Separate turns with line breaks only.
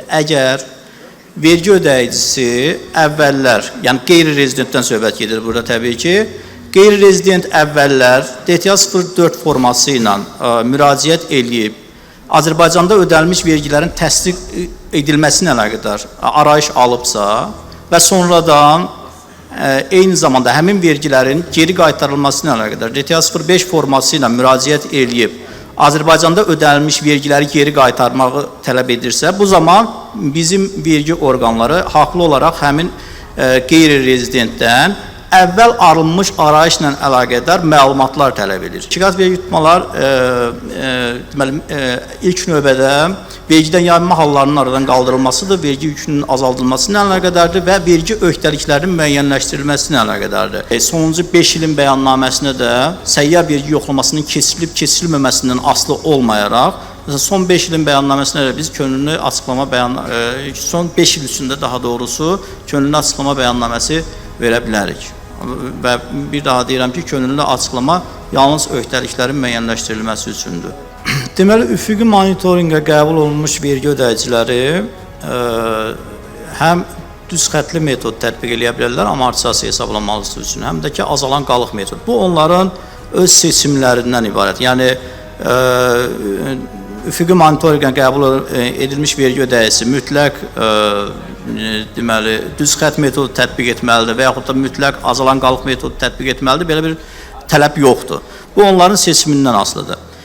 Əgər vergi ödəyicisi əvvəllər, yəni qeyri-rezidentdən söhbət gedir burada təbii ki, qeyri-rezident əvvəllər DTA 04 forması ilə müraciət eləyib, Azərbaycanda ödənilmiş vergilərin təsdiq edilməsinə əlaqədar arayış alıbsa və sonradan eyni zamanda həmin vergilərin geri qaytarılmasına əlaqədar DTA 05 forması ilə müraciət eləyib, Azərbaycanda ödənilmiş vergiləri geri qaytarmağı tələb edirsə, bu zaman bizim vergi orqanları haqlı olaraq həmin qeyri-rezidentdən əvvəl alınmış arayışla əlaqədar məlumatlar tələb edir. İkiqat vergi tutmalar ilk növbədə vergidən yayınma hallarının aradan qaldırılmasıdır, vergi yükünün azaldılmasına əlaqədardır və vergi öhdəliklərinin müəyyənləşdirilməsinə əlaqədardır. Sonuncu 5 ilin bəyannaməsində də səyyar vergi yoxlamasının keçirilib-keçirilməməsindən asılı olmayaraq, son 5 ilin bəyannaməsində biz könüllü açıqlama son 5 il içində daha doğrusu könüllü açıqlama bəyannaməsi verə bilərik. Və bir daha deyirəm ki, könüllü açıqlama yalnız öhdəliklərin müəyyənləşdirilməsi üçündür. Deməli, üfüqi monitorinqə qəbul olunmuş vergi ödəyiciləri həm düz xətli metod tətbiq edə bilərlər amortisasiya hesablanmalısı üçün, həm də ki, azalan qalıq metod. Bu, onların öz seçimlərindən ibarət. Yəni, üfüqi monitorinqə qəbul edilmiş vergi ödəyicisi mütləq deməli, düz xət metodu tətbiq etməlidir və yaxud da mütləq azalan qalıq metodu tətbiq etməlidir. Belə bir tələb yoxdur. Bu, onların seçimindən asılıdır.